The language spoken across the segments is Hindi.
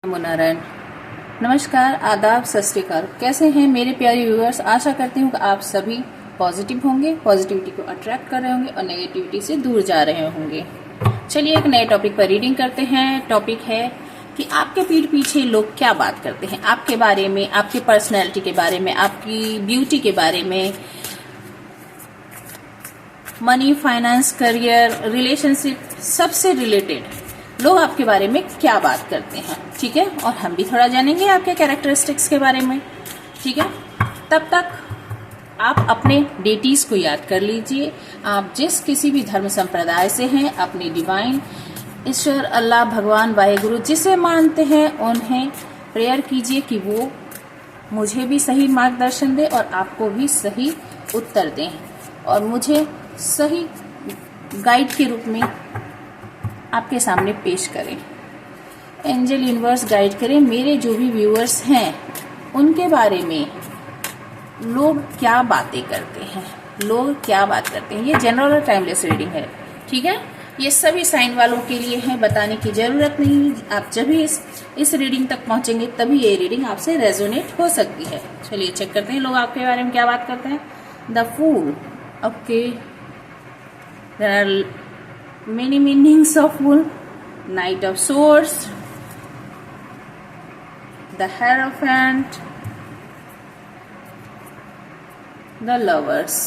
नमो नारायण। नमस्कार, आदाब, सत श्री अकाल। कैसे हैं मेरे प्यारे व्यूअर्स? आशा करती हूँ कि आप सभी पॉजिटिव होंगे, पॉजिटिविटी को अट्रैक्ट कर रहे होंगे और नेगेटिविटी से दूर जा रहे होंगे। चलिए एक नए टॉपिक पर रीडिंग करते हैं। टॉपिक है कि आपके पीठ पीछे लोग क्या बात करते हैं आपके बारे में, आपकी पर्सनैलिटी के बारे में, आपकी ब्यूटी के बारे में, मनी, फाइनेंस, करियर, रिलेशनशिप, सबसे रिलेटेड लोग आपके बारे में क्या बात करते हैं। ठीक है, और हम भी थोड़ा जानेंगे आपके कैरेक्टरिस्टिक्स के बारे में। ठीक है, तब तक आप अपने डेटीज को याद कर लीजिए। आप जिस किसी भी धर्म संप्रदाय से हैं, अपनी डिवाइन ईश्वर, अल्लाह, भगवान, वाहेगुरु जिसे मानते हैं उन्हें प्रेयर कीजिए कि वो मुझे भी सही मार्गदर्शन दे और आपको भी सही उत्तर दें और मुझे सही गाइड के रूप में आपके सामने पेश करें। एंजल यूनिवर्स गाइड करें मेरे जो भी व्यूअर्स हैं उनके बारे में लोग क्या बातें करते हैं, लोग क्या बात करते हैं। ये जनरल और टाइमलेस रीडिंग है। ठीक है, ये सभी साइन वालों के लिए है, बताने की जरूरत नहीं। आप जब भी इस रीडिंग तक पहुंचेंगे तभी ये रीडिंग आपसे रेजोनेट हो सकती है। चलिए चेक करते हैं लोग आपके बारे में क्या बात करते हैं। The fool. Okay, there are many meanings of fool. Knight of Swords, the Hierophant, the Lovers.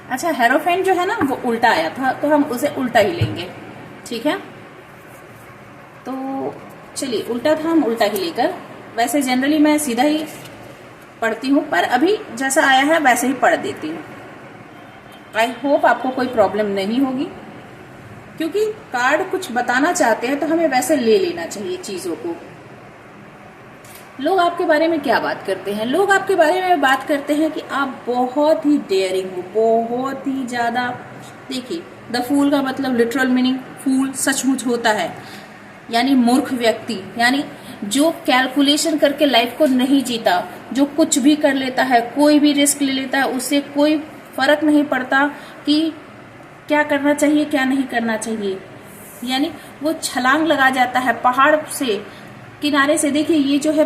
अच्छा, हेरोफेंट जो है ना वो उल्टा आया था तो हम उसे उल्टा ही लेंगे। ठीक है, तो चलिए उल्टा था हम उल्टा ही लेकर, वैसे जनरली मैं सीधा ही पढ़ती हूँ पर अभी जैसा आया है वैसे ही पढ़ देती हूँ। आई होप आपको कोई प्रॉब्लम नहीं होगी, क्योंकि कार्ड कुछ बताना चाहते हैं तो हमें वैसे ले लेना चाहिए चीजों को। लोग आपके बारे में क्या बात करते हैं? लोग आपके बारे में बात करते हैं कि आप बहुत ही डेयरिंग हो, बहुत ही ज्यादा। देखिए, द फूल का मतलब लिटरल मीनिंग फूल सचमुच होता है, यानी मूर्ख व्यक्ति, यानी जो कैलकुलेशन करके लाइफ को नहीं जीता, जो कुछ भी कर लेता है, कोई भी रिस्क ले लेता है, उससे कोई फर्क नहीं पड़ता कि क्या करना चाहिए क्या नहीं करना चाहिए। यानी वो छलांग लगा जाता है पहाड़ से, किनारे से। देखिए ये जो है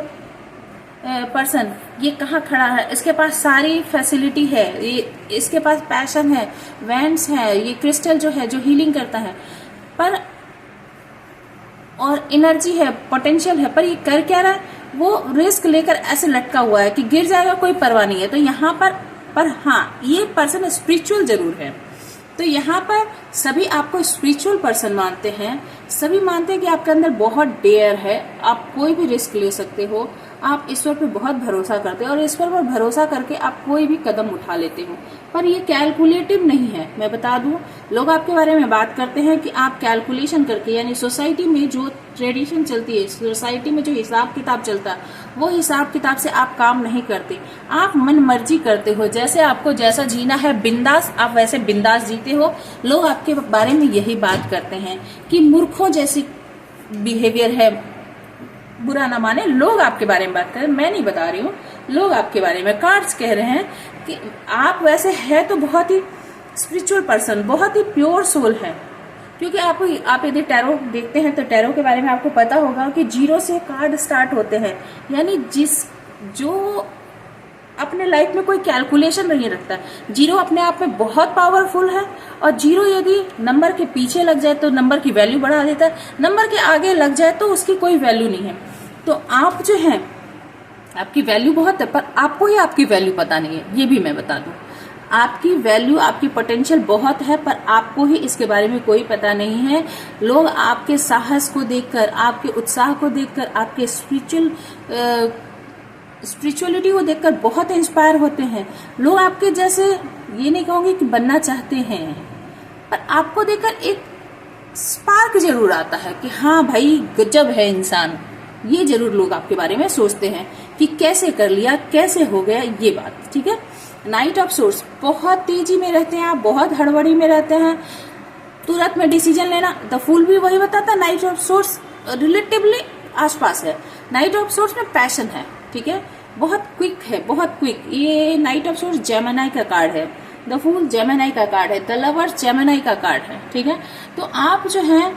पर्सन, ये कहाँ खड़ा है, इसके पास सारी फैसिलिटी है, ये इसके पास पैशन है, वैंड्स है, ये क्रिस्टल जो है जो हीलिंग करता है, पर और एनर्जी है, पोटेंशियल है, पर ये कर क्या रहा है? वो रिस्क लेकर ऐसे लटका हुआ है कि गिर जाएगा कोई परवाह नहीं है। तो यहाँ पर हाँ, ये पर्सन स्पिरिचुअल जरूर है। तो यहाँ पर सभी आपको स्पिरिचुअल पर्सन मानते हैं, सभी मानते हैं कि आपके अंदर बहुत डेयर है, आप कोई भी रिस्क ले सकते हो, आप ईश्वर पे बहुत भरोसा करते हो और ईश्वर पर भरोसा करके आप कोई भी कदम उठा लेते हो। पर ये कैलकुलेटिव नहीं है। मैं बता दूं, लोग आपके बारे में बात करते हैं कि आप कैलकुलेशन करके, यानी सोसाइटी में जो ट्रेडिशन चलती है, सोसाइटी में जो हिसाब किताब चलता है, वो हिसाब किताब से आप काम नहीं करते। आप मन मर्जी करते हो, जैसे आपको जैसा जीना है बिंदास, आप वैसे बिंदास जीते हो। लोग आपके बारे में यही बात करते हैं कि मूर्खों जैसी बिहेवियर है। बुरा ना माने, लोग आपके बारे में बात करें, मैं नहीं बता रही हूँ, लोग आपके बारे में। कार्ड्स कह रहे हैं कि आप वैसे है तो बहुत ही स्पिरिचुअल पर्सन, बहुत ही प्योर सोल है। क्योंकि आप यदि टैरो देखते हैं तो टैरो के बारे में आपको पता होगा कि जीरो से कार्ड स्टार्ट होते हैं, यानी जो अपने लाइफ में कोई कैलकुलेशन नहीं रखता। जीरो अपने आप में बहुत पावरफुल है, और जीरो यदि नंबर के पीछे लग जाए तो नंबर की वैल्यू बढ़ा देता है, नंबर के आगे लग जाए तो उसकी कोई वैल्यू नहीं है। तो आप जो हैं, आपकी वैल्यू बहुत है पर आपको ही आपकी वैल्यू पता नहीं है। ये भी मैं बता दूं, आपकी वैल्यू, आपकी पोटेंशियल बहुत है पर आपको ही इसके बारे में कोई पता नहीं है। लोग आपके साहस को देखकर, आपके उत्साह को देखकर, आपके स्पिरिचुअलिटी को देखकर बहुत इंस्पायर होते हैं। लोग आपके जैसे, ये नहीं कहूंगी कि बनना चाहते हैं, पर आपको देखकर एक स्पार्क जरूर आता है कि हाँ भाई गजब है इंसान। ये जरूर लोग आपके बारे में सोचते हैं कि कैसे कर लिया, कैसे हो गया ये बात। ठीक है, नाइट ऑफ सोर्स, बहुत तेजी में रहते हैं आप, बहुत हड़बड़ी में रहते हैं, तुरंत में डिसीजन लेना। द फूल भी वही बताता है। नाइट ऑफ सोर्स रिलेटिवली आसपास है। नाइट ऑफ सोर्स में पैशन है। ठीक है, बहुत क्विक है, बहुत क्विक। ये नाइट ऑफ सोर्स जेमिनी का कार्ड है। द फूल जेमिनी का कार्ड है, द लवर्स जेमिनी का कार्ड है, ठीक है। तो आप जो है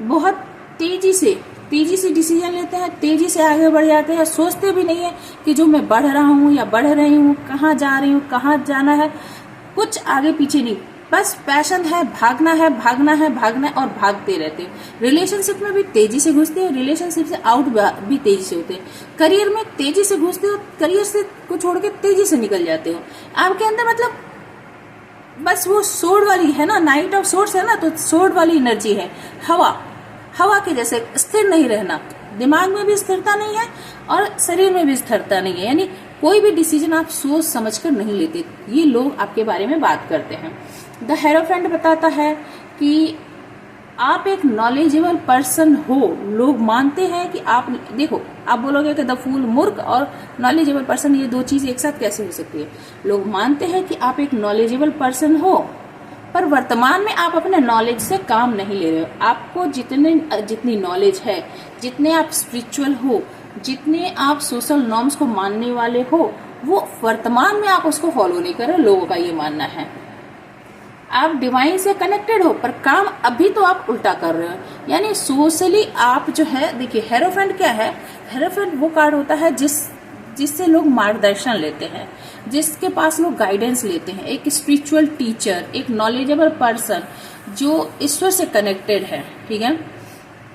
बहुत तेजी से डिसीजन लेते हैं, तेजी से आगे बढ़ जाते हैं, सोचते भी नहीं है कि जो मैं बढ़ रहा हूँ या बढ़ रही हूँ, कहाँ जा रही हूँ, कहाँ जाना है, कुछ आगे पीछे नहीं, बस पैशन है, भागना है, भागना है, भागना है और भागते रहते हैं। रिलेशनशिप में भी तेजी से घुसते हैं, रिलेशनशिप से आउट भी तेजी से होते हैं, करियर में तेजी से घुसते हो, करियर से को छोड़ के तेजी से निकल जाते हो। आपके अंदर मतलब बस वो सोर्ड वाली है ना, नाइट ऑफ सोर्ड्स है ना, तो सोर्ड वाली एनर्जी है, हवा के जैसे स्थिर नहीं रहना, दिमाग में भी स्थिरता नहीं है और शरीर में भी स्थिरता नहीं है, यानी कोई भी डिसीजन आप सोच समझकर नहीं लेते। ये लोग आपके बारे में बात करते हैं। द हेरोफेंट बताता है कि आप एक नॉलेजेबल पर्सन हो, लोग मानते हैं कि आप, देखो आप बोलोगे कि द फूल मूर्ख और नॉलेजेबल पर्सन, ये दो चीज एक साथ कैसे हो सकती है। लोग मानते हैं कि आप एक नॉलेजेबल पर्सन हो, पर वर्तमान में आप अपने नॉलेज से काम नहीं ले रहे हो। आपको जितनी नॉलेज है, जितने आप स्पिरिचुअल हो, जितने आप सोशल नॉर्म्स को मानने वाले हो, वो वर्तमान में आप उसको फॉलो नहीं कर रहे। लोगों का ये मानना है आप डिवाइन से कनेक्टेड हो, पर काम अभी तो आप उल्टा कर रहे हो। यानी सोशली आप जो है, देखिए हेरोफेंट क्या है, हेरोफेंट वो कार्ड होता है जिससे लोग मार्गदर्शन लेते हैं, जिसके पास लोग गाइडेंस लेते हैं, एक स्पिरिचुअल टीचर, एक नॉलेजेबल पर्सन जो ईश्वर से कनेक्टेड है, ठीक है।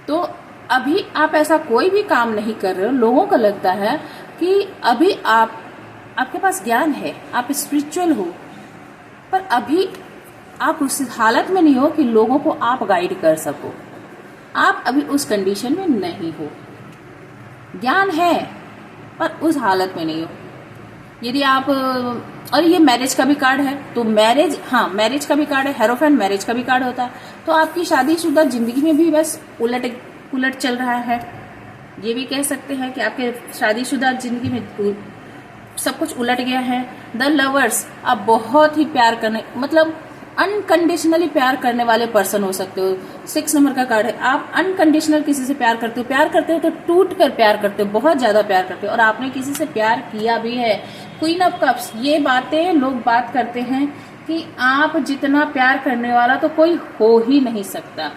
तो अभी आप ऐसा कोई भी काम नहीं कर रहे हो। लोगों को लगता है कि अभी आपके पास ज्ञान है, आप स्पिरिचुअल हो, पर अभी आप उस हालत में नहीं हो कि लोगों को आप गाइड कर सको। आप अभी उस कंडीशन में नहीं हो, ज्ञान है पर उस हालत में नहीं हो। यदि आप, और ये मैरिज का भी कार्ड है, तो मैरिज का भी कार्ड है, हेरोफेंट मैरिज का भी कार्ड होता है। तो आपकी शादीशुदा जिंदगी में भी बस उलट चल रहा है। ये भी कह सकते हैं कि आपके शादीशुदा जिंदगी में सब कुछ उलट गया है। द लवर्स, आप बहुत ही प्यार करने, मतलब अनकंडीशनली प्यार करने वाले पर्सन हो सकते हो। 6 नंबर का कार्ड है, आप अनकंडीशनल किसी से प्यार करते हो तो टूट कर प्यार करते हो, बहुत ज्यादा प्यार करते हो, और आपने किसी से प्यार किया भी है। क्वीन ऑफ कप्स, ये बातें लोग बात करते हैं कि आप जितना प्यार करने वाला तो कोई हो ही नहीं सकता।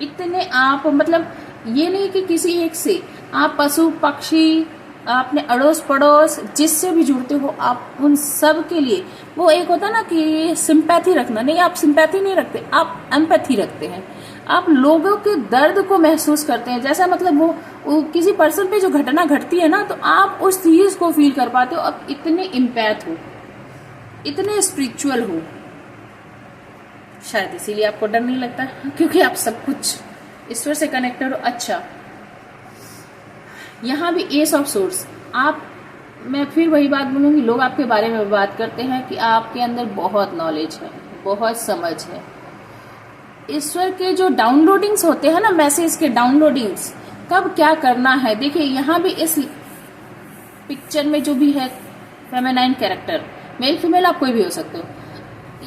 इतने आप, मतलब ये नहीं कि किसी एक से, आप पशु पक्षी, आपने अड़ोस पड़ोस जिससे भी जुड़ते हो, आप उन सब के लिए, वो एक होता ना कि सिंपैथी रखना, नहीं आप सिंपैथी नहीं रखते, आप एम्पैथी रखते हैं। आप लोगों के दर्द को महसूस करते हैं, जैसा मतलब वो किसी पर्सन पे जो घटना घटती है ना, तो आप उस चीज को फील कर पाते हो। अब इतने इम्पैथ हो, इतने स्पिरिचुअल हो, शायद इसीलिए आपको डर नहीं लगता, क्योंकि आप सब कुछ ईश्वर से कनेक्टेड हो। अच्छा, यहाँ भी एस ऑफ सोर्स, मैं फिर वही बात बोलूंगी, लोग आपके बारे में बात करते हैं कि आपके अंदर बहुत नॉलेज है, बहुत समझ है। ईश्वर के जो डाउनलोडिंग्स होते हैं ना, मैसेज के डाउनलोडिंग्स, कब क्या करना है। देखिए यहाँ भी इस पिक्चर में जो भी है फेमिनाइन कैरेक्टर, मेल फीमेल आप कोई भी हो सकते हो,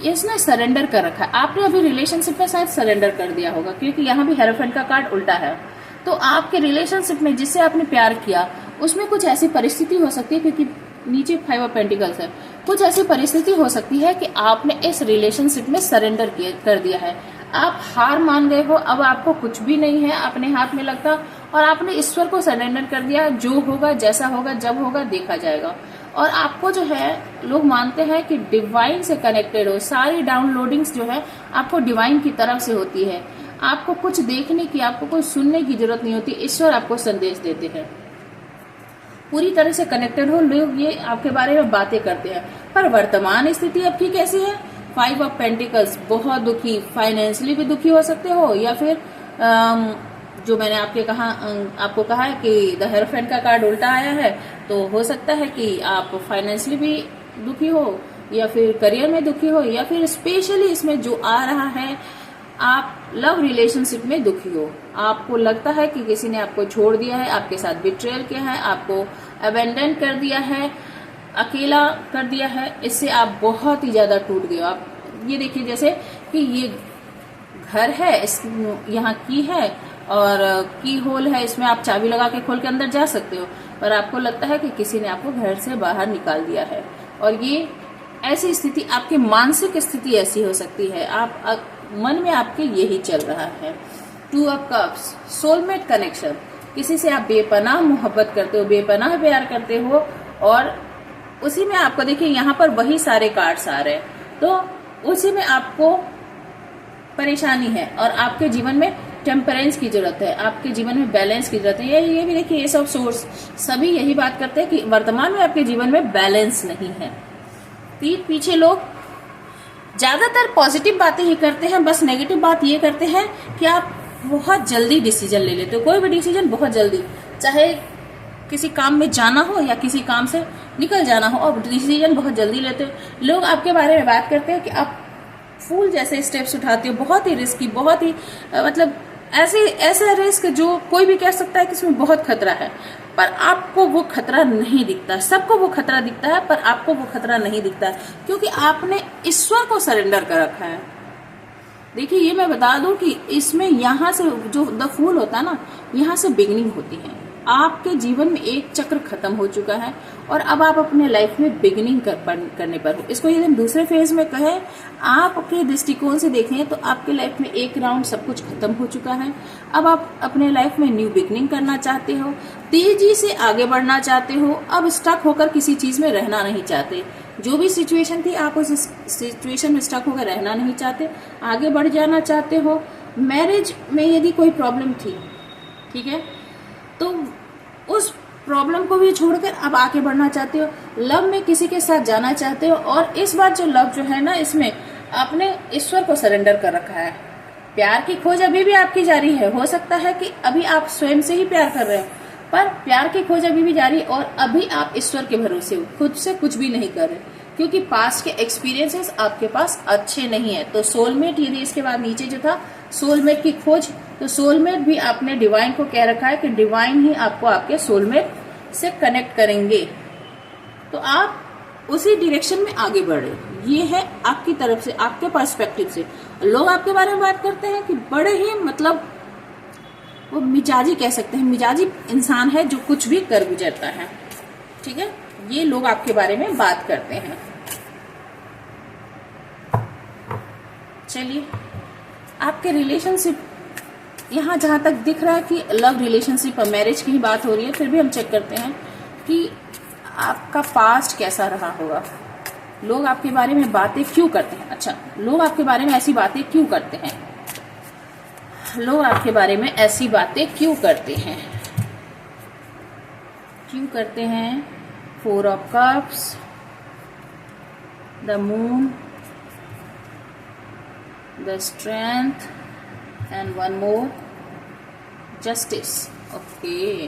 इसने सरेंडर कर रखा है। आपने अभी रिलेशनशिप में शायद सरेंडर कर दिया होगा, क्योंकि यहाँ भी हेरोफेंट का कार्ड उल्टा है। तो आपके रिलेशनशिप में जिससे आपने प्यार किया, उसमें कुछ ऐसी परिस्थिति हो सकती है, क्योंकि नीचे 5 ऑफ पेंटिकल्स है, कुछ ऐसी परिस्थिति हो सकती है कि आपने इस रिलेशनशिप में सरेंडर कर दिया है, आप हार मान गए हो, अब आपको कुछ भी नहीं है अपने हाथ में लगता, और आपने ईश्वर को सरेंडर कर दिया, जो होगा, जैसा होगा, जब होगा देखा जाएगा। और आपको जो है, लोग मानते हैं कि डिवाइन से कनेक्टेड हो, सारी डाउनलोडिंग्स जो है आपको डिवाइन की तरफ से होती है। आपको कुछ देखने की, आपको कोई सुनने की जरूरत नहीं होती, ईश्वर आपको संदेश देते हैं। पूरी तरह से कनेक्टेड हो, लोग ये आपके बारे में बातें करते हैं। पर वर्तमान स्थिति आपकी कैसी है? 5 ऑफ पेंटिकल्स, बहुत दुखी, फाइनेंशियली भी दुखी हो सकते हो, या फिर जो मैंने आपको कहा है कि द हेरोफेंट का कार्ड उल्टा आया है, तो हो सकता है कि आप फाइनेंशियली भी दुखी हो, या फिर करियर में दुखी हो, या फिर स्पेशली इसमें जो आ रहा है, आप लव रिलेशनशिप में दुखी हो। आपको लगता है कि किसी ने आपको छोड़ दिया है, आपके साथ बिट्रेयल किया है, आपको अबेंडन कर दिया है, अकेला कर दिया है, इससे आप बहुत ही ज्यादा टूट गए हो। आप ये देखिए, जैसे कि ये घर है, इस यहाँ की है और की होल है, इसमें आप चाबी लगा के खोल के अंदर जा सकते हो, पर आपको लगता है कि किसी ने आपको घर से बाहर निकाल दिया है। और ये ऐसी स्थिति, आपकी मानसिक स्थिति ऐसी हो सकती है, मन में आपके यही चल रहा है। 2 ऑफ कप्स, सोलमेट कनेक्शन, किसी से आप बेपनाह मोहब्बत करते हो, बेपनाह प्यार करते हो, और उसी में आपको देखिए यहाँ पर वही सारे कार्ड्स आ रहे हैं, तो उसी में आपको परेशानी है और आपके जीवन में टेम्परेंस की जरूरत है, आपके जीवन में बैलेंस की जरूरत है। ये भी देखिए, ये सब सोर्स सभी यही बात करते हैं कि वर्तमान में आपके जीवन में बैलेंस नहीं है। पीठ पीछे लोग ज्यादातर पॉजिटिव बातें ही करते हैं, बस नेगेटिव बात ये करते हैं कि आप बहुत जल्दी डिसीजन ले लेते हो, कोई भी डिसीजन बहुत जल्दी, चाहे किसी काम में जाना हो या किसी काम से निकल जाना हो, और डिसीजन बहुत जल्दी लेते हो। लोग आपके बारे में बात करते हैं कि आप फूल जैसे स्टेप्स उठाते हो, बहुत ही रिस्की, बहुत ही मतलब ऐसे रिस्क जो कोई भी कह सकता है कि इसमें बहुत खतरा है, पर आपको वो खतरा नहीं दिखता। सबको वो खतरा दिखता है, पर आपको वो खतरा नहीं दिखता है, क्योंकि आपने ईश्वर को सरेंडर कर रखा है। देखिए, ये मैं बता दूं कि इसमें यहाँ से जो द फूल होता है ना, यहाँ से बिगनिंग होती है। आपके जीवन में एक चक्र खत्म हो चुका है और अब आप अपने लाइफ में बिगिनिंग करने पर हो। इसको यदि हम दूसरे फेज में कहें, आपके दृष्टिकोण से देखें तो आपके लाइफ में एक राउंड सब कुछ खत्म हो चुका है। अब आप अपने लाइफ में न्यू बिगिनिंग करना चाहते हो, तेजी से आगे बढ़ना चाहते हो, अब स्टक होकर किसी चीज में रहना नहीं चाहते। जो भी सिचुएशन थी, आप उस सिचुएशन में स्टक होकर रहना नहीं चाहते, आगे बढ़ जाना चाहते हो। मैरिज में यदि कोई प्रॉब्लम थी, ठीक है, तो उस प्रॉब्लम को भी छोड़कर अब आगे बढ़ना चाहते हो। लव में किसी के साथ जाना चाहते हो, और इस बार जो लव जो है ना, इसमें आपने ईश्वर को सरेंडर कर रखा है। प्यार की खोज अभी भी आपकी जारी है। हो सकता है कि अभी आप स्वयं से ही प्यार कर रहे हो, पर प्यार की खोज अभी भी जारी, और अभी आप ईश्वर के भरोसे हो, खुद से कुछ भी नहीं कर रहे, क्योंकि पास्ट के एक्सपीरियंसेस आपके पास अच्छे नहीं है। तो सोलमेट, यदि इसके बाद नीचे जो था सोलमेट की खोज, तो सोलमेट भी आपने डिवाइन को कह रखा है कि डिवाइन ही आपको आपके सोलमेट से कनेक्ट करेंगे, तो आप उसी डायरेक्शन में आगे बढ़े। ये है आपकी तरफ से, आपके पर्सपेक्टिव से। लोग आपके बारे में बात करते हैं कि बड़े ही मतलब वो मिजाजी कह सकते हैं, मिजाजी इंसान है जो कुछ भी कर गुजरता है, ठीक है। ये लोग आपके बारे में बात करते हैं। चलिए, आपके रिलेशनशिप, यहाँ जहां तक दिख रहा है कि लव रिलेशनशिप और मैरिज की ही बात हो रही है, फिर भी हम चेक करते हैं कि आपका पास्ट कैसा रहा होगा। लोग आपके बारे में बातें क्यों करते हैं? अच्छा, लोग आपके बारे में ऐसी बातें क्यों करते हैं? लोग आपके बारे में ऐसी बातें क्यों करते हैं? क्यों करते हैं? 4 of cups, the moon, the strength, and one more, justice. Okay.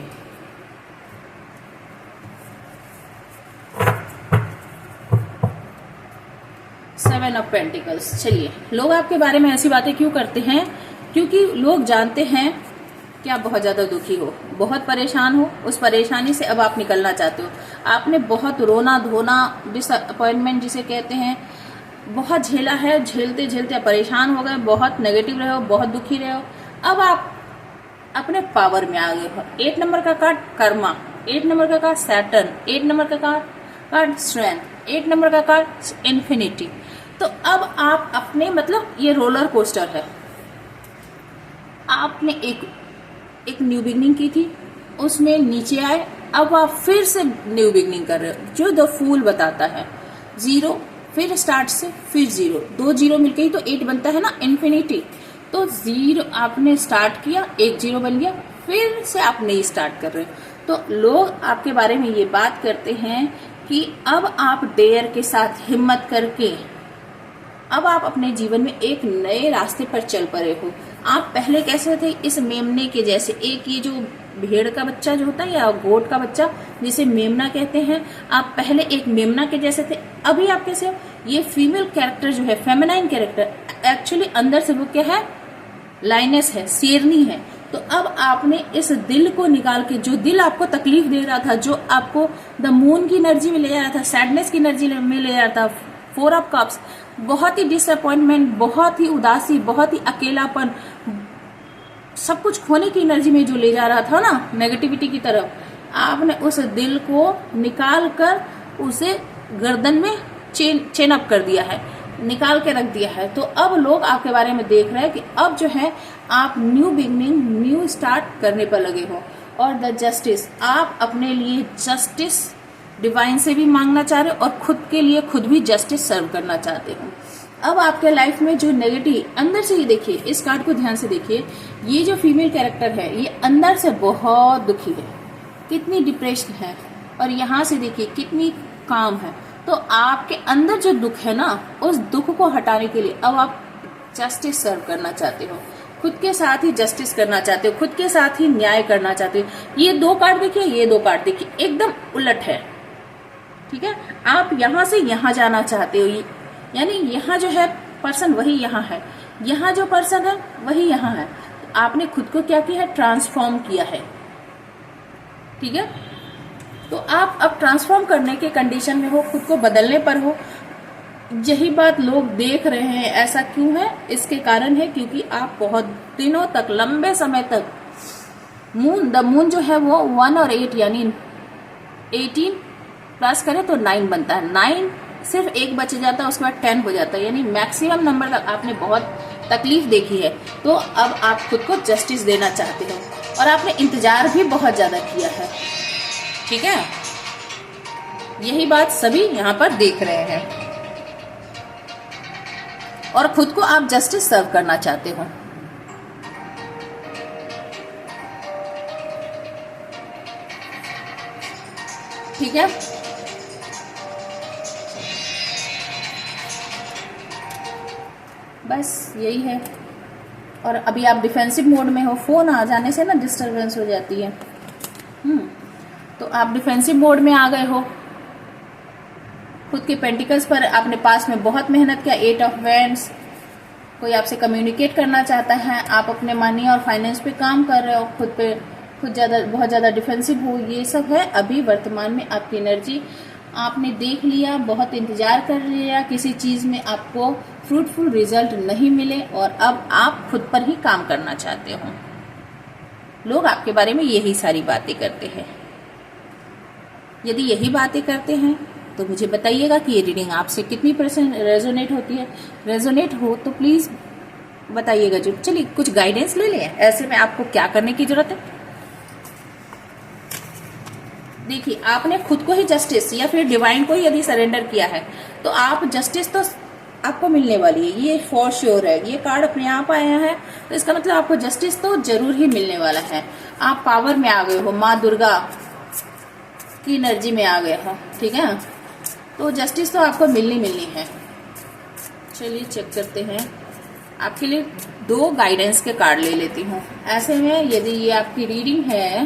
Seven of pentacles. चलिए, लोग आपके बारे में ऐसी बातें क्यों करते हैं? क्योंकि लोग जानते हैं कि आप बहुत ज्यादा दुखी हो, बहुत परेशान हो, उस परेशानी से अब आप निकलना चाहते हो। आपने बहुत रोना धोना, डिसअपॉइंटमेंट जिसे कहते हैं, बहुत झेला है, झेलते झेलते परेशान हो गए, बहुत नेगेटिव रहे हो, बहुत दुखी रहे हो। अब आप अपने पावर में आ गए हो। 8 नंबर का कार्ड कर्मा, 8 नंबर का कार्ड सैटर्न, 8 नंबर का कार्ड स्ट्रेंथ, 8 नंबर का कार्ड इन्फिनिटी। तो अब आप अपने मतलब ये रोलर कोस्टर है। आपने एक न्यू बिगनिंग की थी, उसमें नीचे आए, अब आप फिर से न्यू बिगनिंग कर रहे हो, जो द फूल बताता है। 0, फिर स्टार्ट से फिर 0, 2 0 मिलके ही तो 8 बनता है ना, इन्फिनिटी। तो 0 आपने स्टार्ट किया, 1 0 बन गया, फिर से आप नई स्टार्ट कर रहे हो। तो लोग आपके बारे में ये बात करते हैं कि अब आप डेयर के साथ हिम्मत करके अब आप अपने जीवन में एक नए रास्ते पर चल पड़े हो। आप पहले कैसे थे? इस मेमने के जैसे, एक ये जो भेड़ का बच्चा जो होता है या गोट का बच्चा जिसे मेमना कहते हैं, आप पहले एक मेमना के जैसे थे, अभी आप कैसे हो? ये फीमेल कैरेक्टर जो है, फेमिनाइन कैरेक्टर, एक्चुअली अंदर से वो क्या है? लाइनेस है, शेरनी है। तो अब आपने इस दिल को निकाल के, जो दिल आपको तकलीफ दे रहा था, जो आपको द मून की एनर्जी में ले जा रहा था, सैडनेस की एनर्जी में ले जा रहा था, 4 ऑफ कप्स, बहुत ही डिसअपॉइंटमेंट, बहुत ही उदासी, बहुत ही अकेलापन, सब कुछ खोने की एनर्जी में जो ले जा रहा था ना, नेगेटिविटी की तरफ, आपने उस दिल को निकाल कर उसे गर्दन में चेन अप कर दिया है, निकाल के रख दिया है। तो अब लोग आपके बारे में देख रहे हैं कि अब जो है आप न्यू बिगनिंग, न्यू स्टार्ट करने पर लगे हो। और द जस्टिस, आप अपने लिए जस्टिस डिवाइन से भी मांगना चाह रहे हो और खुद के लिए खुद भी जस्टिस सर्व करना चाहते हो। अब आपके लाइफ में जो नेगेटिव, अंदर से ये देखिए, इस कार्ड को ध्यान से देखिए, ये जो फीमेल कैरेक्टर है ये अंदर से बहुत दुखी है, कितनी डिप्रेशन है, और यहाँ से देखिए कितनी काम है। तो आपके अंदर जो दुख है ना, उस दुख को हटाने के लिए अब आप जस्टिस सर्व करना चाहते हो, खुद के साथ ही जस्टिस करना चाहते हो, खुद के साथ ही न्याय करना चाहते हो। ये दो कार्ड देखिए, ये दो कार्ड देखिए, एकदम उलट है। ठीक है, आप यहाँ से यहाँ जाना चाहते हो, यानी यहाँ जो है पर्सन वही यहाँ है, यहाँ जो पर्सन है वही यहाँ है। आपने खुद को क्या किया है, ट्रांसफॉर्म किया है। ठीक है, तो आप अब ट्रांसफॉर्म करने के कंडीशन में हो, खुद को बदलने पर हो। यही बात लोग देख रहे हैं। ऐसा क्यों है? इसके कारण है क्योंकि आप बहुत दिनों तक, लंबे समय तक द मून जो है वो 1 और 8 यानी 18 प्लस करें तो 9 बनता है। 9 सिर्फ 1 बच जाता है, उसके बाद 10 हो जाता है, यानी मैक्सिमम नंबर तक आपने बहुत तकलीफ देखी है। तो अब आप खुद को जस्टिस देना चाहते हो और आपने इंतजार भी बहुत ज्यादा किया है। ठीक है, यही बात सभी यहाँ पर देख रहे हैं और खुद को आप जस्टिस सर्व करना चाहते हो। ठीक है, बस यही है। और अभी आप डिफेंसिव मोड में हो, फोन आ जाने से ना डिस्टरबेंस हो जाती है। तो आप डिफेंसिव मोड में आ गए हो। खुद के पेंटिकल्स पर आपने पास में बहुत मेहनत किया। 8 ऑफ वैंड्स, कोई आपसे कम्युनिकेट करना चाहता है, आप अपने मनी और फाइनेंस पे काम कर रहे हो, खुद बहुत ज्यादा डिफेंसिव हो, ये सब है अभी वर्तमान में आपकी एनर्जी। आपने देख लिया, बहुत इंतजार कर लिया, किसी चीज में आपको फ्रूटफुल रिजल्ट नहीं मिले और अब आप खुद पर ही काम करना चाहते हो। लोग आपके बारे में यही सारी बातें करते हैं। यदि यही बातें करते हैं तो मुझे बताइएगा कि ये रीडिंग आपसे कितनी % रेजोनेट होती है। रेजोनेट हो तो प्लीज बताइएगा जो। चलिए कुछ गाइडेंस ले लें, ऐसे में आपको क्या करने की जरूरत है। देखिए, आपने खुद को ही जस्टिस या फिर डिवाइन को ही यदि सरेंडर किया है तो आप जस्टिस तो आपको मिलने वाली है, ये फॉर श्योर है। ये कार्ड अपने आप आया है तो इसका मतलब आपको जस्टिस तो जरूर ही मिलने वाला है। आप पावर में आ गए हो, माँ दुर्गा की एनर्जी में आ गए हो। ठीक है, तो जस्टिस तो आपको मिलनी है। चलिए चेक करते हैं। आपके लिए 2 गाइडेंस के कार्ड ले लेती हूँ। ऐसे में यदि ये आपकी रीडिंग है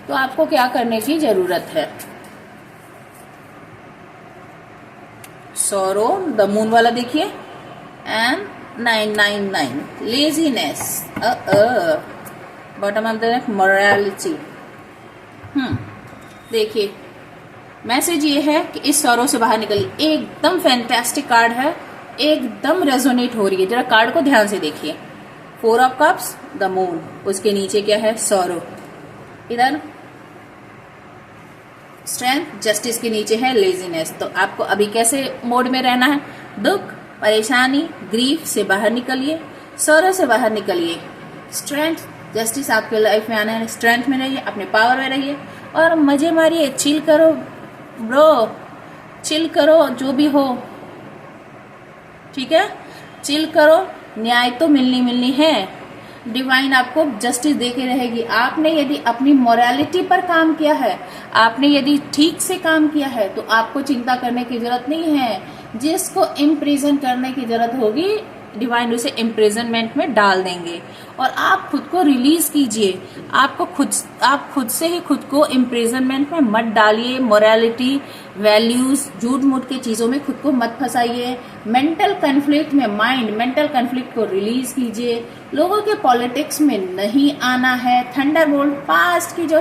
तो आपको क्या करने की जरूरत है। सॉरो, द मून वाला देखिए, and 999 laziness, bottom of the deck morality. देखिए, मैसेज ये है कि इस सौरों से बाहर निकलिए। एकदम फैंटास्टिक कार्ड है, एकदम रेजोनेट हो रही है। जरा कार्ड को ध्यान से देखिए। 4 ऑफ कप्स, द मून, उसके नीचे क्या है, सौरो। इधर स्ट्रेंथ, जस्टिस के नीचे है लेजीनेस। तो आपको अभी कैसे मोड में रहना है? दुख, परेशानी, ग्रीफ से बाहर निकलिए, सौरो से बाहर निकलिए। स्ट्रेंथ, जस्टिस आपके लाइफ में आना है। स्ट्रेंथ में रहिए, अपने पावर में रहिए और मजे मारिए। चिल करो ब्रो, चिल करो, जो भी हो। ठीक है, चिल करो। न्याय तो मिलनी है। डिवाइन आपको जस्टिस देके रहेगी। आपने यदि अपनी मोरालिटी पर काम किया है, आपने यदि ठीक से काम किया है तो आपको चिंता करने की जरूरत नहीं है। जिसको इम्प्रिजन करने की जरूरत होगी, डिवाइन उसे इम्प्रिजनमेंट में डाल देंगे और आप खुद को रिलीज कीजिए। आप खुद से ही खुद को इम्प्रिजनमेंट में मत डालिए। मोरालिटी, वैल्यूज, झूठ मूठ की चीजों में खुद को मत फंसाइए। मेंटल कन्फ्लिक्ट में मेंटल कन्फ्लिक्ट को रिलीज कीजिए। लोगों के पॉलिटिक्स में नहीं आना है। थंडरबोल्ट, पास्ट की जो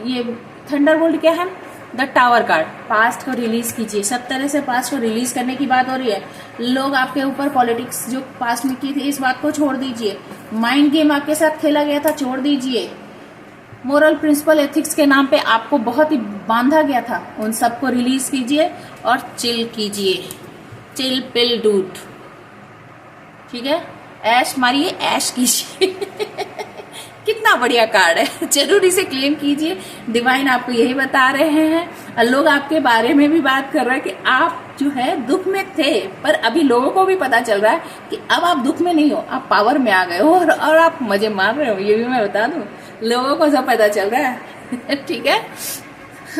ये थंडरबोल्ट क्या है, द टावर कार्ड, पास्ट को रिलीज कीजिए। सब तरह से पास्ट को रिलीज करने की बात हो रही है। लोग आपके ऊपर पॉलिटिक्स जो पास्ट में की थी, इस बात को छोड़ दीजिए। माइंड गेम आपके साथ खेला गया था, छोड़ दीजिए। मोरल प्रिंसिपल, एथिक्स के नाम पे आपको बहुत ही बांधा गया था, उन सबको रिलीज कीजिए और चिल कीजिए, चिल पिल डूट, ठीक है। ऐश मारिए, ऐश कीजिए। कितना बढ़िया कार्ड है, जरूर इसे क्लेम कीजिए। डिवाइन आपको यही बता रहे हैं। लोग आपके बारे में भी बात कर रहे हैं कि आप जो है दुख में थे, पर अभी लोगों को भी पता चल रहा है कि अब आप दुख में नहीं हो, आप पावर में आ गए हो और आप मजे मार रहे हो। ये भी मैं बता दूं, लोगों को सब पता चल रहा है। ठीक है,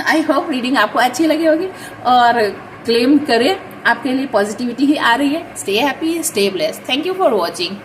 आई होप रीडिंग आपको अच्छी लगी होगी और क्लेम करें, आपके लिए पॉजिटिविटी ही आ रही है। Stay happy, stay blessed. Thank you for watching.